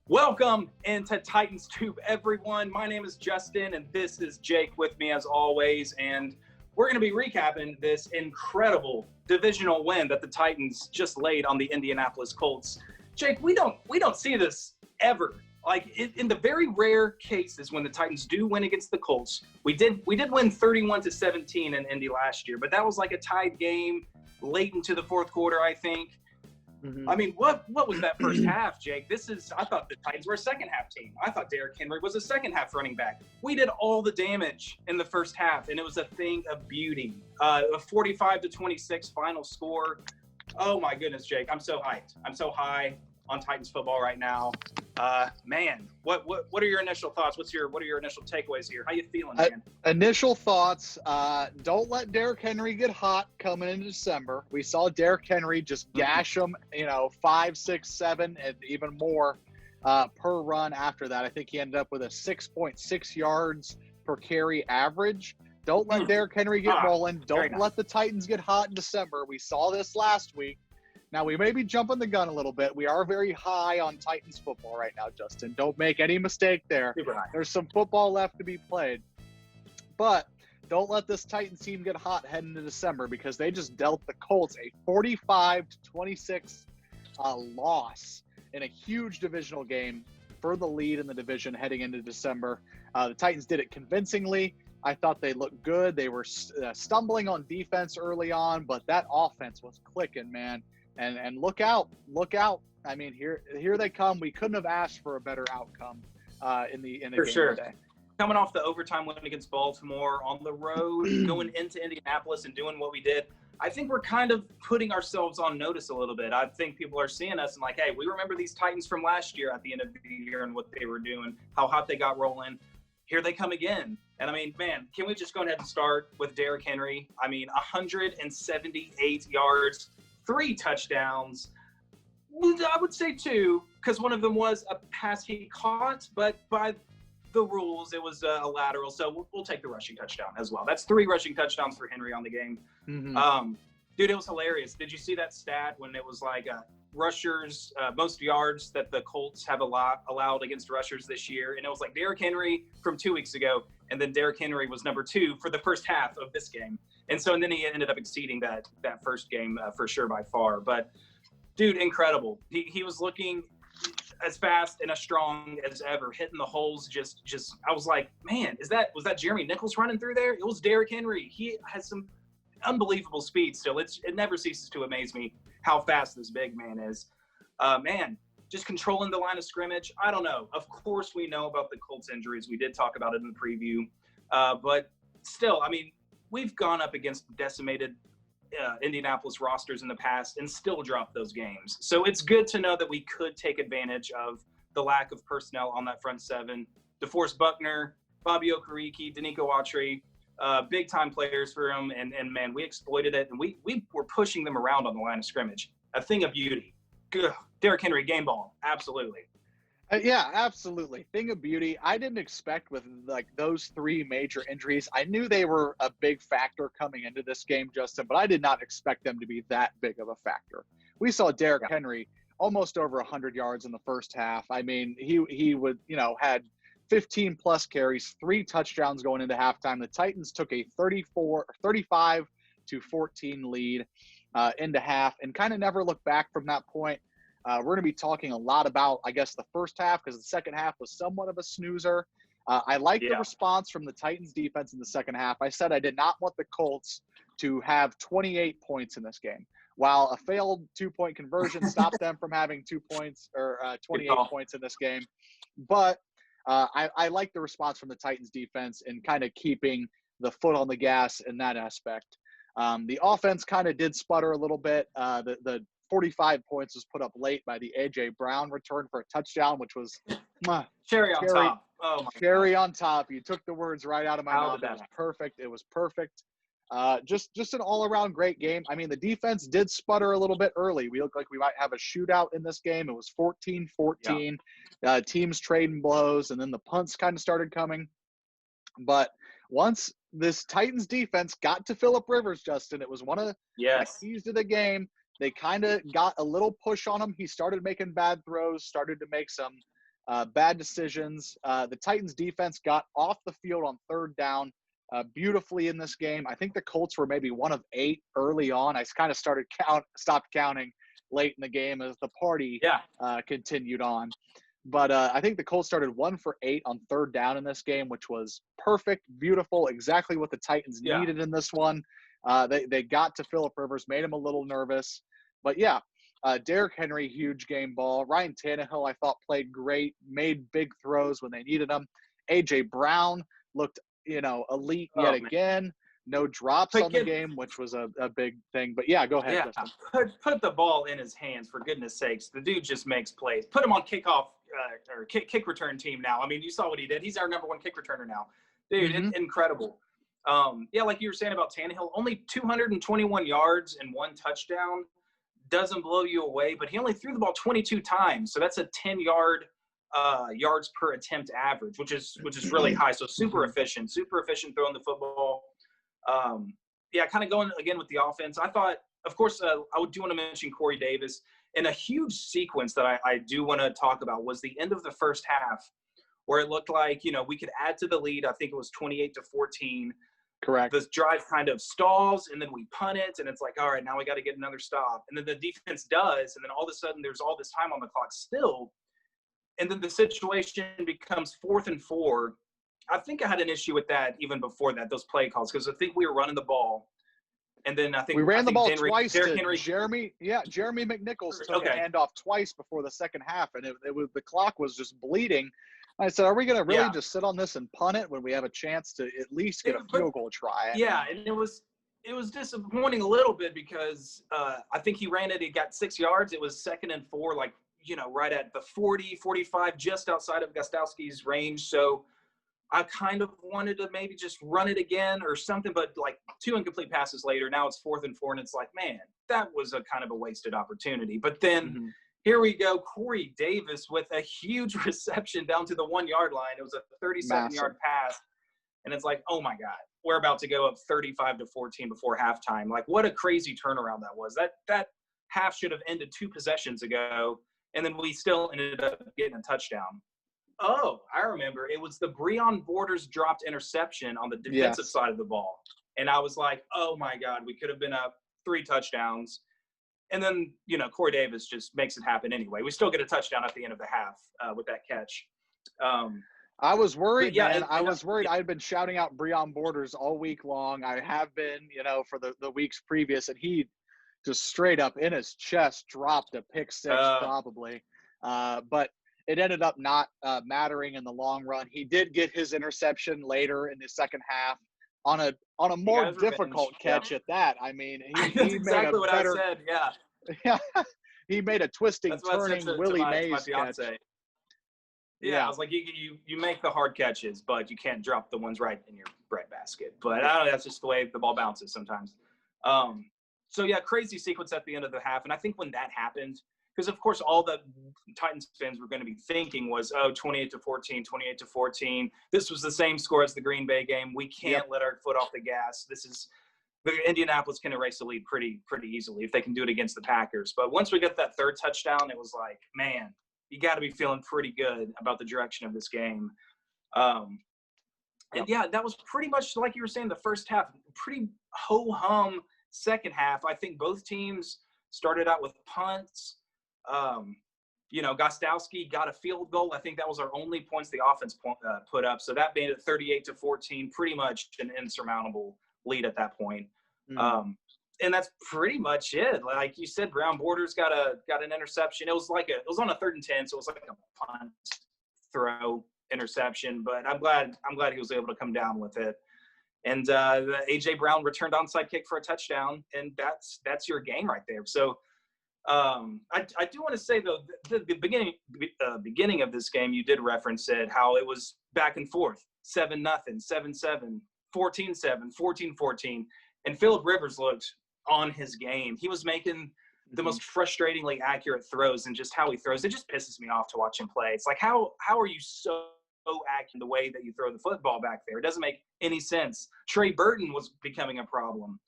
Welcome into Titans Tube, everyone. My name is Justin, and this is Jake with me as always. And we're going to be recapping this incredible divisional win that the Titans just laid on the Indianapolis Colts. Jake, we don't see this ever. Like in the very rare cases when the Titans do win against the Colts, we did win 31-17 in Indy last year, but that was like a tied game late into the fourth quarter, I think. I mean, what was that first half, Jake? I thought the Titans were a second half team. I thought Derrick Henry was a second half running back. We did all the damage in the first half, and it was a thing of beauty. A 45-26 final score. Oh my goodness, Jake, I'm so hyped. I'm so high on Titans football right now. Man, what are your initial thoughts? What are your initial takeaways here? How you feeling, man? Initial thoughts, don't let Derrick Henry get hot coming into December. We saw Derrick Henry just gash him, 5, 6, 7, and even more per run after that. I think he ended up with a 6.6 yards per carry average. Don't let Derrick Henry get rolling. Don't let the Titans get hot in December. We saw this last week. Now, we may be jumping the gun a little bit. We are very high on Titans football right now, Justin. Don't make any mistake there. There's some football left to be played. But don't let this Titans team get hot heading into December because they just dealt the Colts a 45-26 loss in a huge divisional game for the lead in the division heading into December. The Titans did it convincingly. I thought they looked good. They were stumbling on defense early on, but that offense was clicking, man. And look out. I mean, here they come. We couldn't have asked for a better outcome in the game today. Coming off the overtime win against Baltimore on the road, going into Indianapolis and doing what we did, I think we're kind of putting ourselves on notice a little bit. I think people are seeing us and like, hey, we remember these Titans from last year at the end of the year and what they were doing, how hot they got rolling. Here they come again. And I mean, man, can we just go ahead and start with Derrick Henry? I mean, 178 yards, 3 touchdowns. I would say 2, because one of them was a pass he caught, but by the rules, it was a lateral. So we'll take the rushing touchdown as well. That's 3 rushing touchdowns for Henry on the game. Dude, it was hilarious. Did you see that stat when it was like rushers, most yards that the Colts have allowed against rushers this year? And it was like Derrick Henry from 2 weeks ago, and then Derrick Henry was number 2 for the first half of this game. And then he ended up exceeding that first game for sure by far. But, dude, incredible. He was looking as fast and as strong as ever, hitting the holes. Just I was like, man, was that Jeremy Nichols running through there? It was Derrick Henry. He has some unbelievable speed still. It never ceases to amaze me how fast this big man is. Man, just controlling the line of scrimmage. I don't know. Of course, we know about the Colts injuries. We did talk about it in the preview. But still, I mean, we've gone up against decimated Indianapolis rosters in the past and still dropped those games. So it's good to know that we could take advantage of the lack of personnel on that front seven. DeForest Buckner, Bobby Okereke, Danico Autry, big-time players for him. And man, we exploited it, and we were pushing them around on the line of scrimmage. A thing of beauty. Good. Derrick Henry, game ball. Absolutely. Yeah, absolutely. Thing of beauty. I didn't expect with like those 3 major injuries. I knew they were a big factor coming into this game, Justin, but I did not expect them to be that big of a factor. We saw Derrick Henry almost over 100 yards in the first half. I mean, he would, had 15 plus carries, 3 touchdowns going into halftime. The Titans took a 35-14 lead into half and kind of never looked back from that point. We're going to be talking a lot about, I guess, the first half because the second half was somewhat of a snoozer. I like the response from the Titans defense in the second half. I said I did not want the Colts to have 28 points in this game. While a failed 2-point conversion stopped them from having 2 points or 28 points in this game. But I like the response from the Titans defense and kind of keeping the foot on the gas in that aspect. The offense kind of did sputter a little bit. The 45 points was put up late by the A.J. Brown return for a touchdown, which was cherry on top. Oh, my cherry on top. You took the words right out of my mouth. It was perfect. It was perfect. Just an all-around great game. I mean, the defense did sputter a little bit early. We looked like we might have a shootout in this game. It was 14-14. Teams trading blows, and then the punts kind of started coming. But once this Titans defense got to Phillip Rivers, Justin, it was one of the keys to the game. They kind of got a little push on him. He started making bad throws, started to make some bad decisions. The Titans defense got off the field on third down beautifully in this game. I think the Colts were maybe 1 of 8 early on. I kind of stopped counting late in the game as the party continued on. But I think the Colts started 1 for 8 on third down in this game, which was perfect, beautiful, exactly what the Titans needed in this one. They got to Phillip Rivers, made him a little nervous. But, Derrick Henry, huge game ball. Ryan Tannehill, I thought, played great, made big throws when they needed them. A.J. Brown looked, elite yet again. No drops on the game, which was a big thing. But, go ahead, Justin. Put the ball in his hands, for goodness sakes. The dude just makes plays. Put him on kickoff or kick return team now. I mean, you saw what he did. He's our number 1 kick returner now. Dude, incredible. Like you were saying about Tannehill, only 221 yards and 1 touchdown. Doesn't blow you away, but he only threw the ball 22 times. So that's a 10-yard yards per attempt average, which is really high. So super efficient throwing the football. Kind of going again with the offense. I thought, of course, I do want to mention Corey Davis. And a huge sequence that I do want to talk about was the end of the first half, where it looked like, we could add to the lead. I think it was 28-14. Correct. This drive kind of stalls, and then we punt it, and it's like, all right, now we got to get another stop. And then the defense does, and then all of a sudden there's all this time on the clock still. And then the situation becomes 4th and 4. I think I had an issue with that even before that, those play calls, because I think we were running the ball. And then I think we ran the ball twice Derrick to Henry. Jeremy McNichols took a handoff twice before the second half, and it was the clock was just bleeding. I said, are we going to really just sit on this and punt it when we have a chance to at least get a field goal try? And it was disappointing a little bit because I think he ran it. He got 6 yards. It was 2nd and 4, right at the 40, 45, just outside of Gostowski's range. So I kind of wanted to maybe just run it again or something, but 2 incomplete passes later, now it's 4th and 4, and it's like, man, that was a kind of a wasted opportunity. But then here we go, Corey Davis with a huge reception down to the 1-yard line. It was a 37-yard pass, and it's like, oh my God, we're about to go up 35-14 before halftime. What a crazy turnaround that was. That half should have ended 2 possessions ago, and then we still ended up getting a touchdown. Oh, I remember. It was the Breon Borders dropped interception on the defensive side of the ball. And I was like, oh, my God, we could have been up 3 touchdowns. And then, Corey Davis just makes it happen anyway. We still get a touchdown at the end of the half with that catch. I was worried, man. I was worried. I had been shouting out Breon Borders all week long. I have been, for the weeks previous. And he just straight up in his chest dropped a pick 6 probably. But it ended up not mattering in the long run. He did get his interception later in the second half on a more difficult catch at that. I mean, he exactly made what I said. Yeah. He made a twisting, turning Willie Mays catch. Yeah, I was like, you make the hard catches, but you can't drop the ones right in your breadbasket. But I don't know, that's just the way the ball bounces sometimes. Crazy sequence at the end of the half. And I think when that happened, because, of course, all the Titans fans were going to be thinking was, 28-14, 28-14. This was the same score as the Green Bay game. We can't let our foot off the gas. The Indianapolis can erase the lead pretty easily if they can do it against the Packers. But once we got that 3rd touchdown, it was like, man, you got to be feeling pretty good about the direction of this game. That was pretty much like you were saying, the first half, pretty ho-hum second half. I think both teams started out with punts. Gostowski got a field goal. I think that was our only points the offense put up. So that made it 38-14, pretty much an insurmountable lead at that point. And that's pretty much it. Like you said, Brown Borders got an interception. It was on a 3rd and 10, so it was like a punt, throw, interception. But I'm glad he was able to come down with it. And the A.J. Brown returned onside kick for a touchdown, and that's your game right there. So I do want to say, though, the beginning of this game, you did reference it, how it was back and forth, 7-0, 7-7, 14-7, 14-14. And Phillip Rivers looked on his game. He was making the most frustratingly accurate throws, and just how he throws, it just pisses me off to watch him play. It's like, how are you so accurate in the way that you throw the football back there? It doesn't make any sense. Trey Burton was becoming a problem.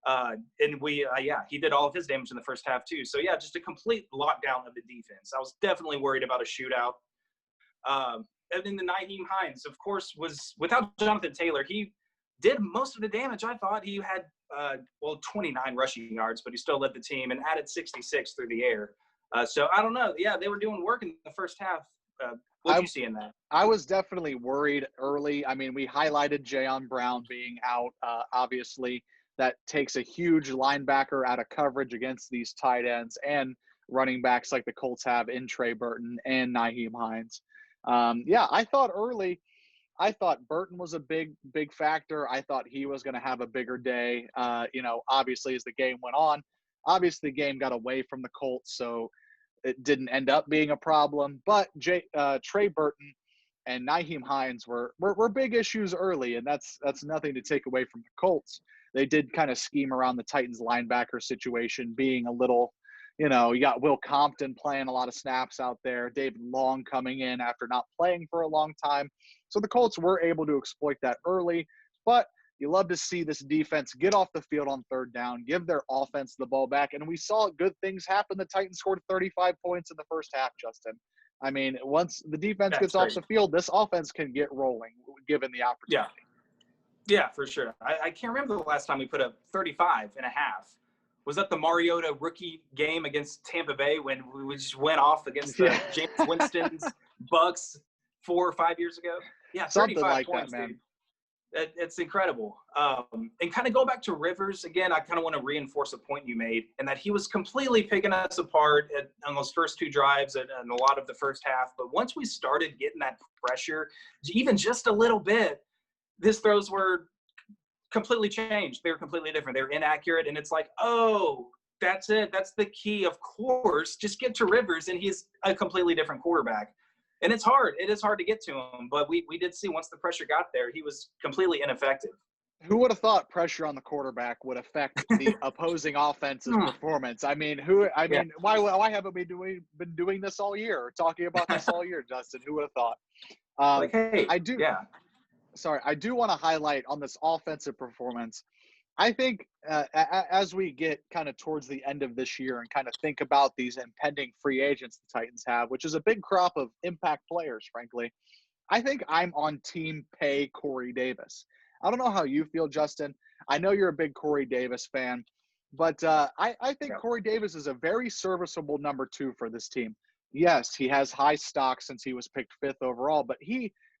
And he did all of his damage in the first half too. So just a complete lockdown of the defense. I was definitely worried about a shootout. And then the Nyheim Hines, of course, was without Jonathan Taylor. He did most of the damage. I thought he had, 29 rushing yards, but he still led the team and added 66 through the air. So I don't know. Yeah, they were doing work in the first half. What did you see in that? I was definitely worried early. I mean, we highlighted Jayon Brown being out. Obviously, that takes a huge linebacker out of coverage against these tight ends and running backs like the Colts have in Trey Burton and Nyheim Hines. I thought Burton was a big factor. I thought he was going to have a bigger day. Obviously, as the game went on, obviously the game got away from the Colts, so it didn't end up being a problem. But Trey Burton and Nyheim Hines were big issues early, and that's nothing to take away from the Colts. They did kind of scheme around the Titans linebacker situation being a little, you got Will Compton playing a lot of snaps out there, David Long coming in after not playing for a long time. So the Colts were able to exploit that early, but you love to see this defense get off the field on third down, give their offense the ball back, and we saw good things happen. The Titans scored 35 points in the first half, Justin. I mean, once the defense gets off the field, this offense can get rolling given the opportunity. Yeah, for sure. I can't remember the last time we put up 35 and a half. Was that the Mariota rookie game against Tampa Bay when we just went off against the James Winston's Bucks 4 or 5 years ago? Yeah, 35 something like points, that, man. dude. It's incredible. And kind of go back to Rivers again. I kind of want to reinforce a point you made, and that he was completely picking us apart on those first 2 drives and a lot of the first half. But once we started getting that pressure, even just a little bit, his throws were completely changed. They were completely different. They were inaccurate, and it's like, oh, that's it. That's the key. Of course, just get to Rivers, and he's a completely different quarterback. And it's hard. It is hard to get to him, but we did see once the pressure got there, he was completely ineffective. Who would have thought pressure on the quarterback would affect the opposing offense's performance? I mean, why haven't we been doing this all year or talking about this all year, Justin? Who would have thought? I do want to highlight on this offensive performance. I think as we get kind of towards the end of this year and kind of think about these impending free agents the Titans have, which is a big crop of impact players, frankly, I think I'm on team pay Corey Davis. I don't know how you feel, Justin. I know you're a big Corey Davis fan, but I think Corey Davis is a very serviceable number 2 for this team. Yes, he has high stock since he was picked 5th overall, but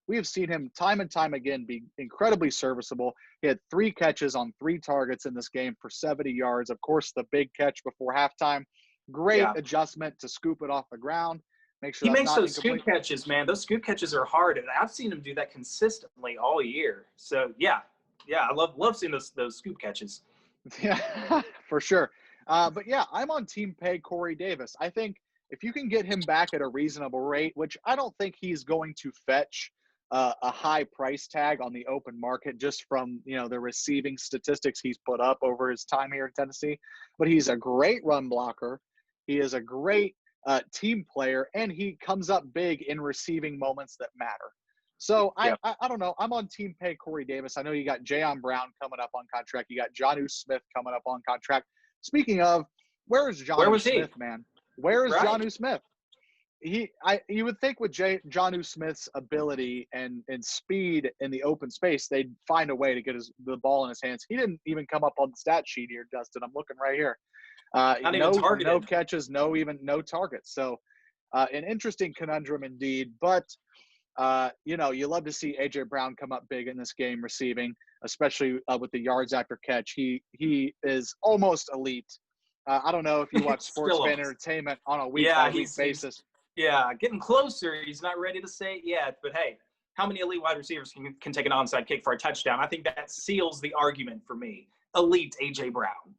we have seen him time and time again be incredibly serviceable. He had 3 catches on 3 targets in this game for 70 yards. Of course, the big catch before halftime. Great adjustment to scoop it off the ground. Make sure he makes those scoop catches, man. Those scoop catches are hard, and I've seen him do that consistently all year. So, I love seeing those scoop catches. Yeah, for sure. But, I'm on team pay Corey Davis. I think if you can get him back at a reasonable rate, which I don't think he's going to fetch a high price tag on the open market just from, the receiving statistics he's put up over his time here in Tennessee. But he's a great run blocker. He is a great team player, and he comes up big in receiving moments that matter. So I don't know. I'm on team pay Corey Davis. I know you got Jayon Brown coming up on contract. You got Jonnu Smith coming up on contract. Speaking of, where is Jonnu Smith, man? Where is Jonnu Smith? You would think with Jonnu Smith's ability and speed in the open space, they'd find a way to get the ball in his hands. He didn't even come up on the stat sheet here, Justin. I'm looking right here. No catches, no targets. So an interesting conundrum indeed. But, you love to see A.J. Brown come up big in this game receiving, especially with the yards after catch. He is almost elite. I don't know if you watch Sports Fan Entertainment on a week-by-week basis. Getting closer. He's not ready to say it yet, but hey, how many elite wide receivers can take an onside kick for a touchdown? I think that seals the argument for me. Elite A.J. Brown.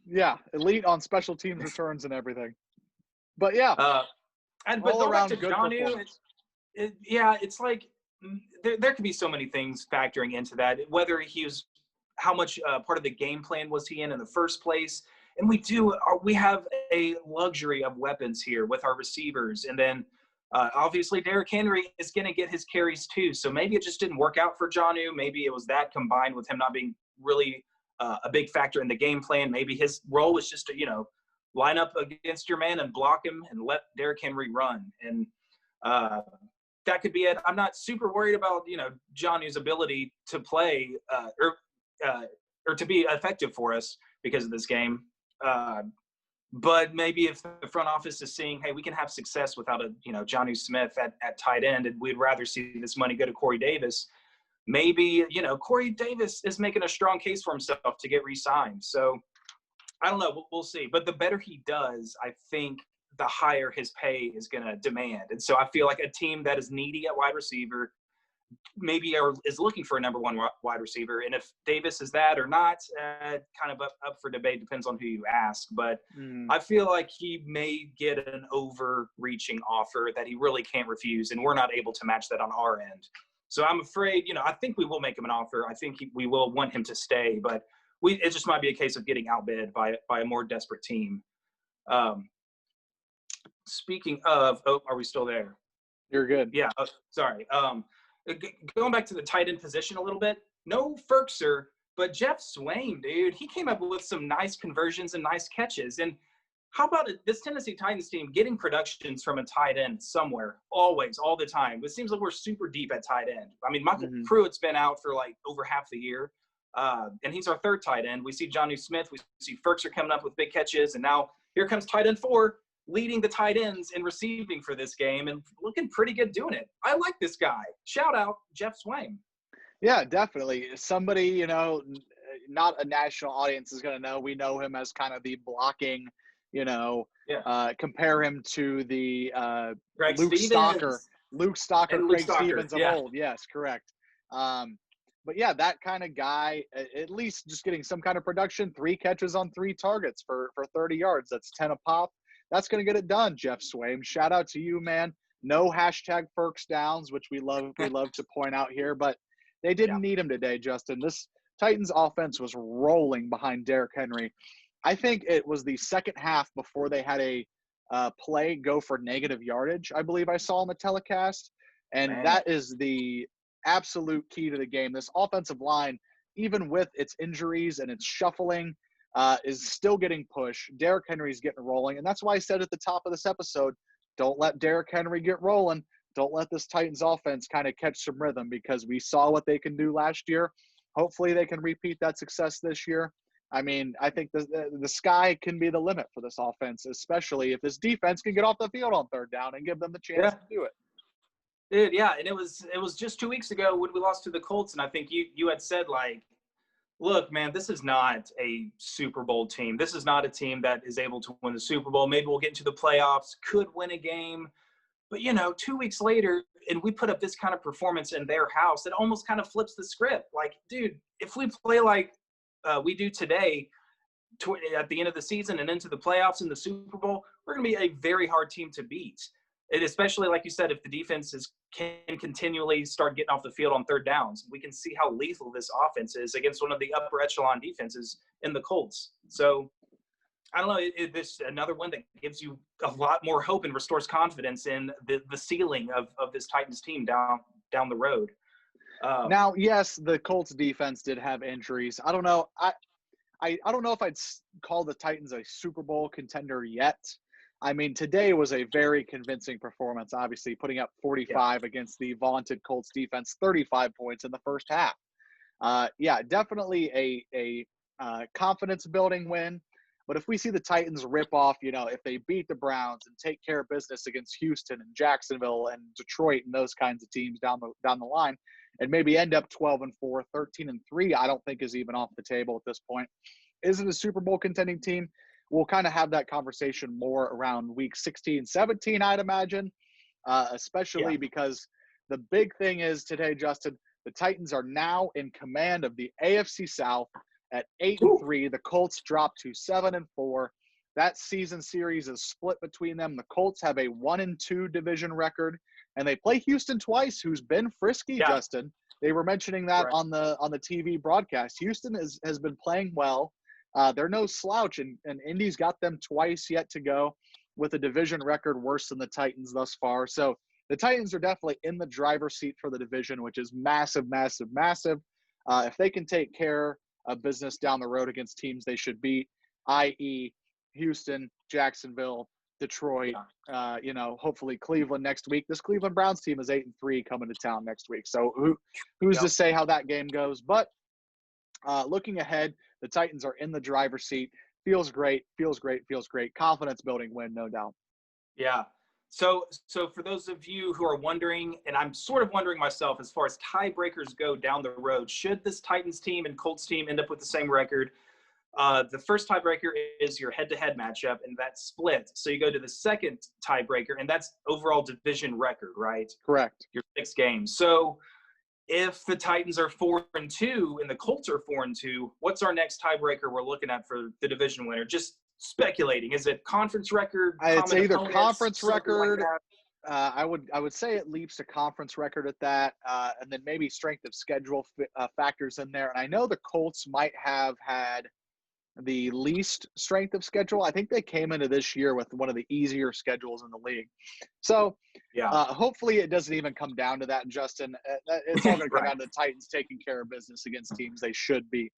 Yeah, elite on special teams returns and everything. But but going back to Jonnu, it's like there could be so many things factoring into that. Whether how much part of the game plan was he in the first place? And we have a luxury of weapons here with our receivers. And then obviously Derrick Henry is going to get his carries too. So maybe it just didn't work out for Jonnu. Maybe it was that combined with him not being really a big factor in the game plan. Maybe his role was just to, line up against your man and block him and let Derrick Henry run. And that could be it. I'm not super worried about, Jonnu's ability to play or to be effective for us because of this game. But maybe if the front office is seeing, hey, we can have success without Jonnu Smith at tight end, and we'd rather see this money go to Corey Davis. Maybe, Corey Davis is making a strong case for himself to get re-signed. So I don't know. We'll see. But the better he does, I think the higher his pay is going to demand. And so I feel like a team that is needy at wide receiver maybe is looking for a number one wide receiver. And if Davis is that or not, kind of up for debate, depends on who you ask. But I feel like he may get an overreaching offer that he really can't refuse, and we're not able to match that on our end. So I'm afraid, I think we will make him an offer. I think we will want him to stay, but it just might be a case of getting outbid by a more desperate team. Speaking of, are we still there? You're good. Yeah. Sorry. Going back to the tight end position a little bit, no Ferkser, but Jeff Swaim, dude, he came up with some nice conversions and nice catches. And how about this Tennessee Titans team getting productions from a tight end somewhere, always, all the time? It seems like we're super deep at tight end. I mean, Michael Pruitt's been out for like over half the year, and he's our third tight end. We see Jonnu Smith, we see Ferkser coming up with big catches, and now here comes tight end 4, leading the tight ends in receiving for this game and looking pretty good doing it. I like this guy. Shout out Jeff Swaim. Yeah, definitely. Somebody, not a national audience is going to know. We know him as kind of the blocking, compare him to the Luke Stalker, Craig Stevens of old. Yes, correct. But yeah, that kind of guy, at least just getting some kind of production, 3 catches on 3 targets for 30 yards. That's 10 a pop. That's going to get it done, Jeff Swaim. Shout out to you, man. No hashtag Ferks downs, which we love to point out here, but they didn't need him today, Justin. This Titans offense was rolling behind Derrick Henry. I think it was the second half before they had a play go for negative yardage, I believe I saw on the telecast. And that is the absolute key to the game. This offensive line, even with its injuries and its shuffling, is still getting pushed. Derrick Henry's getting rolling. And that's why I said at the top of this episode, don't let Derrick Henry get rolling. Don't let this Titans offense kind of catch some rhythm, because we saw what they can do last year. Hopefully they can repeat that success this year. I mean, I think the sky can be the limit for this offense, especially if this defense can get off the field on third down and give them the chance to do it. Dude, yeah, and it was just 2 weeks ago when we lost to the Colts, and I think you had said, like, look, man, this is not a Super Bowl team. This is not a team that is able to win the Super Bowl. Maybe we'll get into the playoffs, could win a game. But, 2 weeks later, and we put up this kind of performance in their house, it almost kind of flips the script. Like, dude, if we play like we do today at the end of the season and into the playoffs in the Super Bowl, we're going to be a very hard team to beat. And especially, like you said, if the defenses can continually start getting off the field on third downs, we can see how lethal this offense is against one of the upper echelon defenses in the Colts. So, I don't know, this another one that gives you a lot more hope and restores confidence in the ceiling of this Titans team down the road. Now, yes, the Colts defense did have injuries. I don't know. I don't know if I'd call the Titans a Super Bowl contender yet. I mean, today was a very convincing performance, obviously, putting up 45 against the vaunted Colts defense, 35 points in the first half. Definitely a confidence-building win. But if we see the Titans rip off, if they beat the Browns and take care of business against Houston and Jacksonville and Detroit and those kinds of teams down the line, and maybe end up 12-4, 13-3, I don't think is even off the table at this point. Is it a Super Bowl contending team? We'll kind of have that conversation more around week 16, 17, I'd imagine, especially because the big thing is today, Justin, the Titans are now in command of the AFC South at 8-3. The Colts dropped to 7-4. That season series is split between them. The Colts have a 1-2 division record, and they play Houston twice, who's been frisky, Justin. They were mentioning that on the TV broadcast. Houston has been playing well. They're no slouch, and Indy's got them twice yet to go with a division record worse than the Titans thus far. So the Titans are definitely in the driver's seat for the division, which is massive, massive, massive. If they can take care of business down the road against teams they should beat, i.e. Houston, Jacksonville, Detroit, hopefully Cleveland next week. This Cleveland Browns team is 8-3 coming to town next week. So who's to say how that game goes? But looking ahead, the Titans are in the driver's seat. Feels great. Confidence building win, no doubt. Yeah. So for those of you who are wondering, and I'm sort of wondering myself as far as tiebreakers go down the road, should this Titans team and Colts team end up with the same record? The first tiebreaker is your head-to-head matchup, and that's split. So you go to the second tiebreaker, and that's overall division record, right? Correct. Your 6 games. So if the Titans are 4-2 and the Colts are 4-2, what's our next tiebreaker we're looking at for the division winner? Just speculating. Is it conference record? It's either opponents, conference record. Like I would say it leaps to conference record at that, and then maybe strength of schedule factors in there. And I know the Colts might have had the least strength of schedule. I think they came into this year with one of the easier schedules in the league. So hopefully it doesn't even come down to that, Justin. It's all going to come down to the Titans taking care of business against teams they should be.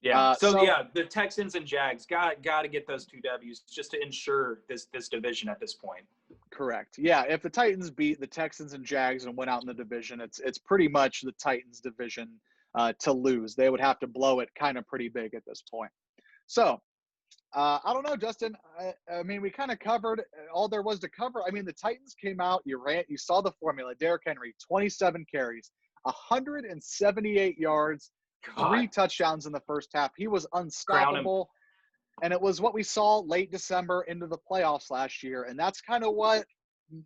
Yeah. So the Texans and Jags got to get those 2 W's just to ensure this division at this point. Correct. Yeah. If the Titans beat the Texans and Jags and went out in the division, it's pretty much the Titans' division to lose. They would have to blow it kind of pretty big at this point. So, I don't know, Justin. I mean, we kind of covered all there was to cover. I mean, the Titans came out. You saw the formula. Derrick Henry, 27 carries, 178 yards, 3 touchdowns in the first half. He was unstoppable. And it was what we saw late December into the playoffs last year. And that's kind of what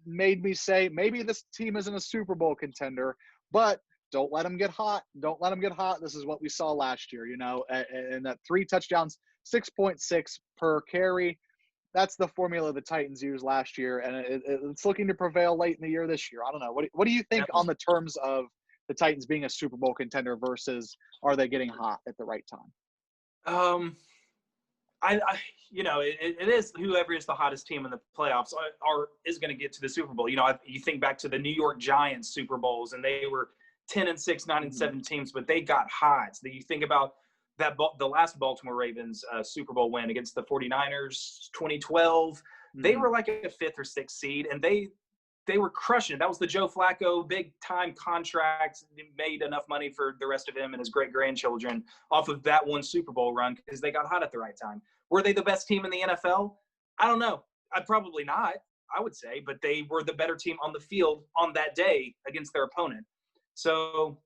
made me say maybe this team isn't a Super Bowl contender, but don't let them get hot. Don't let them get hot. This is what we saw last year, and that 3 touchdowns, 6.6 per carry. That's the formula the Titans used last year, and it's looking to prevail late in the year this year. I don't know. What do you think on the terms of the Titans being a Super Bowl contender versus are they getting hot at the right time? It is whoever is the hottest team in the playoffs is going to get to the Super Bowl. You think back to the New York Giants Super Bowls, and they were 10-6, 9-7 teams, but they got hot. So you think about the last Baltimore Ravens Super Bowl win against the 49ers, 2012. They were like a 5th or 6th seed, and they were crushing it. That was the Joe Flacco big-time contract. They made enough money for the rest of him and his great-grandchildren off of that one Super Bowl run because they got hot at the right time. Were they the best team in the NFL? I don't know. Probably not, I would say, but they were the better team on the field on that day against their opponent. So,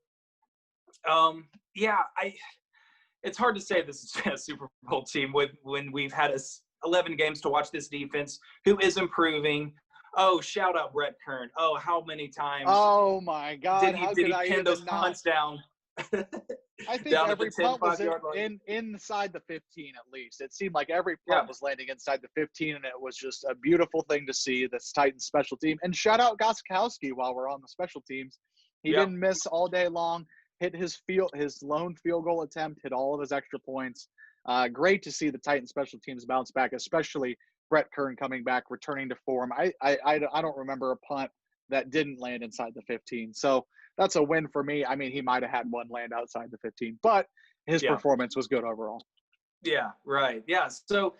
it's hard to say this is a Super Bowl team when we've had 11 games to watch this defense who is improving. Oh, shout out Brett Kern. Oh, how many times? Oh my God! Did he pin those punts down? I think every punt was inside the 15 at least. It seemed like every punt was landing inside the 15, and it was just a beautiful thing to see. This Titans special team, and shout out Gostkowski while we're on the special teams. He didn't miss all day long. Hit his lone field goal attempt. Hit all of his extra points. Great to see the Titans special teams bounce back, especially Brett Kern coming back, returning to form. I don't remember a punt that didn't land inside the 15. So that's a win for me. I mean, he might have had one land outside the 15, but his performance was good overall. Yeah, right. Yeah. So,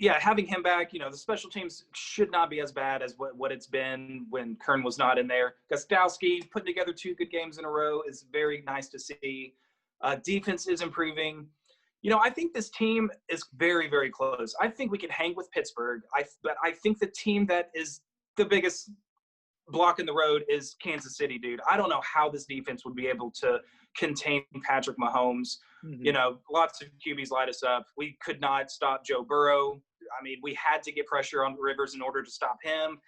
having him back, the special teams should not be as bad as what it's been when Kern was not in there. Gostkowski putting together 2 good games in a row is very nice to see. Defense is improving. I think this team is very, very close. I think we can hang with Pittsburgh. But I think the team that is the biggest block in the road is Kansas City, dude. I don't know how this defense would be able to contain Patrick Mahomes. Lots of QBs light us up. We could not stop Joe Burrow. I mean, we had to get pressure on Rivers in order to stop him.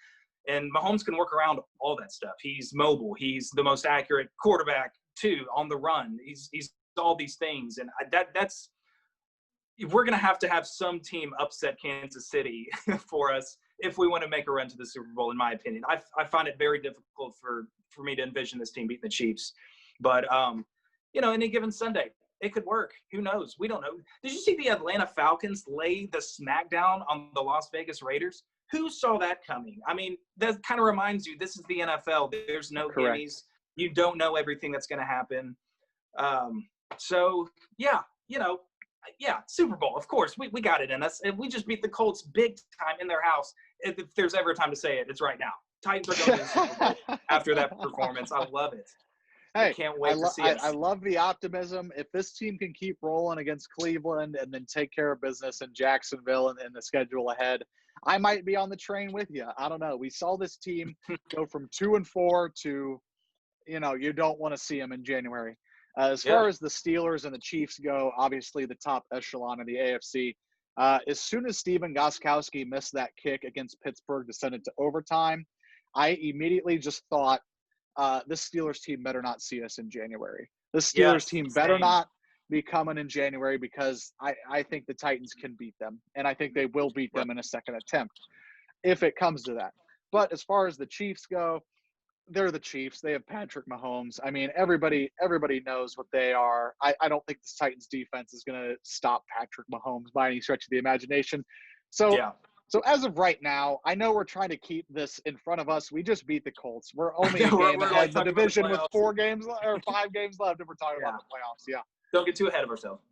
And Mahomes can work around all that stuff. He's mobile. He's the most accurate quarterback, too, on the run. He's all these things. And that's – we're going to have some team upset Kansas City for us if we want to make a run to the Super Bowl, in my opinion. I find it very difficult for me to envision this team beating the Chiefs. But, any given Sunday, it could work. Who knows? We don't know. Did you see the Atlanta Falcons lay the smackdown on the Las Vegas Raiders? Who saw that coming? I mean, that kind of reminds you, this is the NFL. There's no gimmies. You don't know everything that's going to happen. Super Bowl, of course. We got it in us. And we just beat the Colts big time in their house. if there's ever a time to say it, it's right now. Titans are going to the Super Bowl after that performance. I love it. Hey, I can't wait to see it. I love the optimism. If this team can keep rolling against Cleveland and then take care of business in Jacksonville and the schedule ahead, I might be on the train with you. I don't know. We saw this team go from 2-4 to, you don't want to see them in January. As far as the Steelers and the Chiefs go, obviously the top echelon of the AFC. As soon as Steven Gostkowski missed that kick against Pittsburgh to send it to overtime, I immediately just thought, this Steelers team better not see us in January. This Steelers team better not be coming in January, because I think the Titans can beat them, and I think they will beat them in a second attempt if it comes to that. But as far as the Chiefs go, they're the Chiefs. They have Patrick Mahomes. I mean, everybody knows what they are. I don't think this Titans defense is going to stop Patrick Mahomes by any stretch of the imagination. So as of right now, I know we're trying to keep this in front of us. We just beat the Colts. We're only a game ahead of the division with 5 games left, and we're talking about the playoffs. Yeah. Don't get too ahead of ourselves.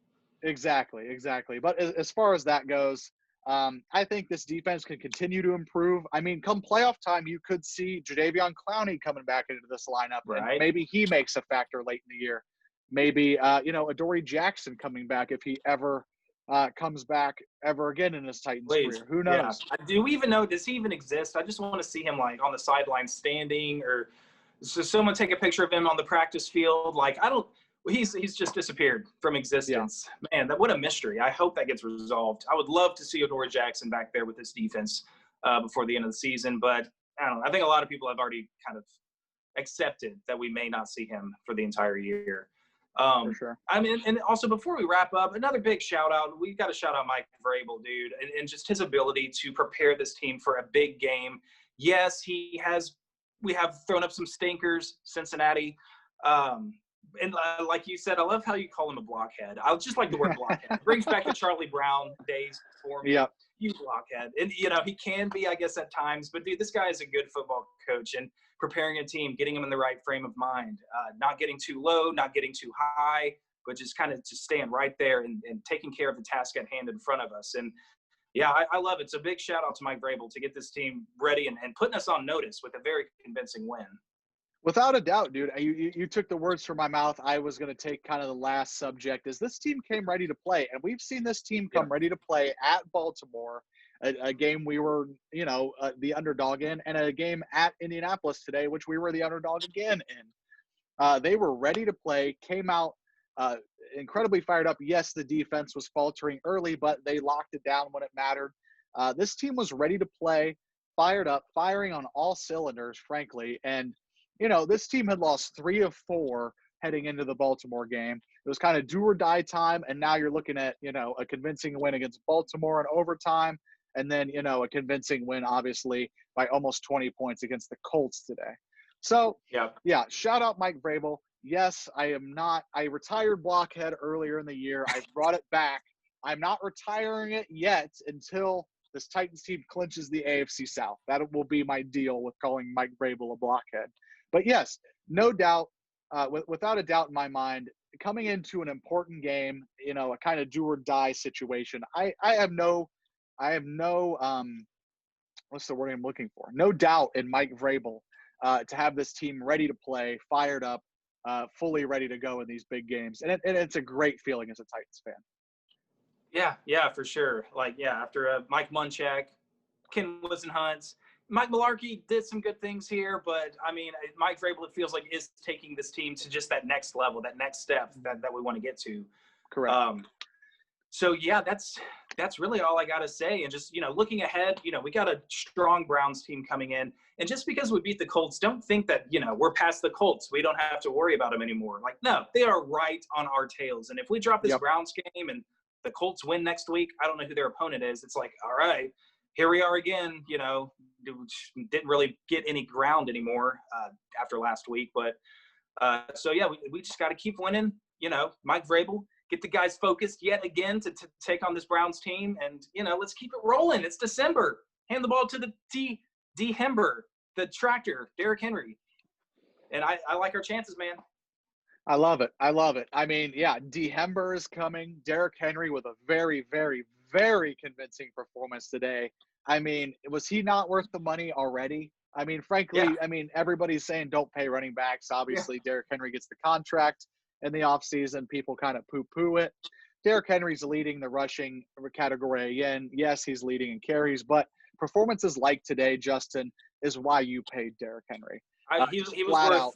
Exactly. But as far as that goes, I think this defense can continue to improve. I mean, come playoff time, you could see Jadeveon Clowney coming back into this lineup, and maybe he makes a factor late in the year. Maybe, Adoree Jackson coming back, if he ever comes back ever again in his Titans career. Who knows? Yeah. Do we even know? Does he even exist? I just want to see him like on the sideline standing, or just someone take a picture of him on the practice field. Like, he's just disappeared from existence. Yeah. Man, what a mystery. I hope that gets resolved. I would love to see Adoree Jackson back there with this defense before the end of the season, but I don't know. I think a lot of people have already kind of accepted that we may not see him for the entire year. For sure. I mean, and also before we wrap up, another big shout out. We've got to shout out Mike Vrabel, dude, and just his ability to prepare this team for a big game. Yes, we have thrown up some stinkers, Cincinnati. And like you said, I love how you call him a blockhead. I just like the word blockhead. It brings back the Charlie Brown days for me. Yeah. You blockhead. And, he can be, I guess, at times. But, dude, this guy is a good football coach. And preparing a team, getting them in the right frame of mind, not getting too low, not getting too high, but just kind of just staying right there and taking care of the task at hand in front of us. And, yeah, I love it. So big shout-out to Mike Vrabel to get this team ready and putting us on notice with a very convincing win. Without a doubt, dude. You took the words from my mouth. I was going to take kind of the last subject. Is this team came ready to play, and we've seen this team come ready to play at Baltimore, a game we were, the underdog in, and a game at Indianapolis today, which we were the underdog again in. They were ready to play, came out incredibly fired up. Yes, the defense was faltering early, but they locked it down when it mattered. This team was ready to play, fired up, firing on all cylinders, frankly, and this team had lost 3 of 4 heading into the Baltimore game. It was kind of do or die time, and now you're looking at, a convincing win against Baltimore in overtime, and then, a convincing win, obviously, by almost 20 points against the Colts today. So, yeah, shout out Mike Vrabel. Yes, I retired blockhead earlier in the year. I brought it back. I'm not retiring it yet until this Titans team clinches the AFC South. That will be my deal with calling Mike Vrabel a blockhead. But yes, no doubt, without a doubt in my mind, coming into an important game, a kind of do or die situation, I have no, what's the word I'm looking for? No doubt in Mike Vrabel to have this team ready to play, fired up, fully ready to go in these big games. And it's a great feeling as a Titans fan. Yeah, for sure. After Mike Munchak, Ken Wisenhunt, Mike Mularkey did some good things here, but, I mean, Mike Vrabel, it feels like, is taking this team to just that next level, that next step that we want to get to. Correct. So, yeah, that's really all I got to say. And just, looking ahead, we got a strong Browns team coming in. And just because we beat the Colts, don't think that, we're past the Colts. We don't have to worry about them anymore. No, they are right on our tails. And if we drop this Browns game and the Colts win next week, I don't know who their opponent is. It's like, all right, here we are again, didn't really get any ground anymore after last week. But so, yeah, we just got to keep winning. Mike Vrabel, get the guys focused yet again to take on this Browns team. And, let's keep it rolling. It's December. Hand the ball to the D Hember, the tractor, Derrick Henry. And I like our chances, man. I love it. I mean, yeah, D Hember is coming. Derrick Henry with a very, very, very convincing performance today. I mean, was he not worth the money already? I mean, frankly, Yeah. I mean, everybody's saying don't pay running backs. Yeah. Obviously, Derrick Henry gets the contract in the offseason. People kind of poo-poo it. Derrick Henry's leading the rushing category again. Yes, he's leading in carries, but performances like today, Justin, is why you paid Derrick Henry. He was flat worth out.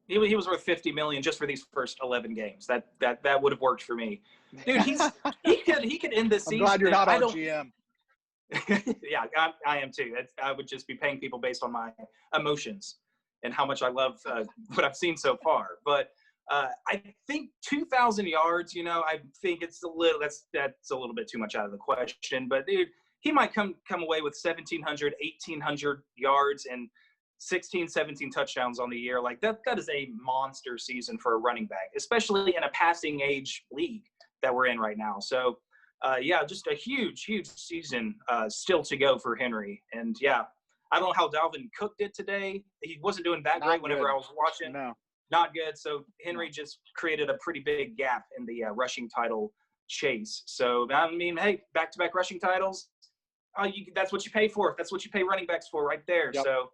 he was worth $50 million just for these first 11 games. That would have worked for me, dude. He could end this I'm season. glad you're not I on don't. GM. Yeah, I am too. I would just be paying people based on my emotions and how much I love what I've seen so far. But I think 2,000 yards. You know, I think it's a little that's a little bit too much out of the question. But dude, he might come away with 1,700, 1,800 yards and 16, 17 touchdowns on the year. Like that is a monster season for a running back, especially in a passing age league that we're in right now. So. Yeah, just a huge season still to go for Henry. And, yeah, I don't know how Dalvin Cook did today. He wasn't doing that great whenever I was watching. No. Not good. So Henry just created a pretty big gap in the rushing title chase. So, I mean, hey, back-to-back rushing titles, that's what you pay for. That's what you pay running backs for right there. Yep. So,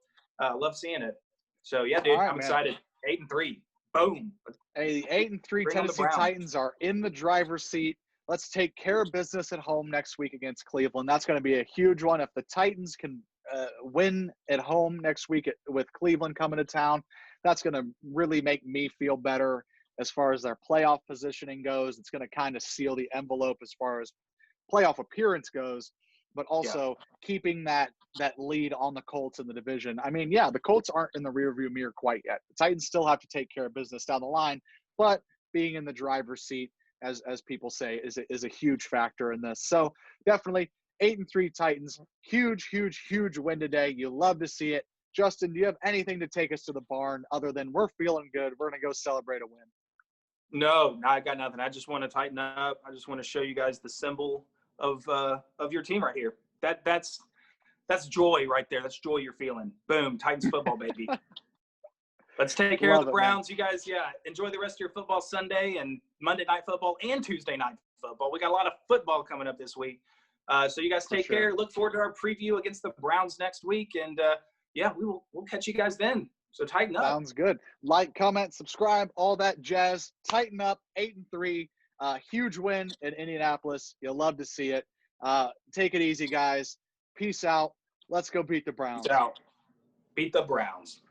love seeing it. So, yeah, dude, I'm excited. 8-3. Boom. Hey, the 8-3 Tennessee Titans are in the driver's seat. Let's take care of business at home next week against Cleveland. That's going to be a huge one. If the Titans can win at home next week with Cleveland coming to town, that's going to really make me feel better as far as their playoff positioning goes. It's going to kind of seal the envelope as far as playoff appearance goes, but also keeping that lead on the Colts in the division. I mean, yeah, the Colts aren't in the rearview mirror quite yet. The Titans still have to take care of business down the line, but being in the driver's seat, as people say, is a huge factor in this. So definitely 8-3 Titans, huge win today. You love to see it. Justin, do you have anything to take us to the barn other than we're feeling good? We're going to go celebrate a win. No, I got nothing. I just want to tighten up. I just want to show you guys the symbol of your team right here. That's joy right there. That's joy you're feeling. Boom, Titans football, baby. Let's take care of the Browns. You guys, enjoy the rest of your football Sunday and Monday night football and Tuesday night football. We got a lot of football coming up this week. So you guys take care. Look forward to our preview against the Browns next week. And, we'll catch you guys then. So tighten up. Sounds good. Like, comment, subscribe, all that jazz. Tighten up, 8-3. Huge win in Indianapolis. You'll love to see it. Take it easy, guys. Peace out. Let's go beat the Browns. Peace out. Beat the Browns.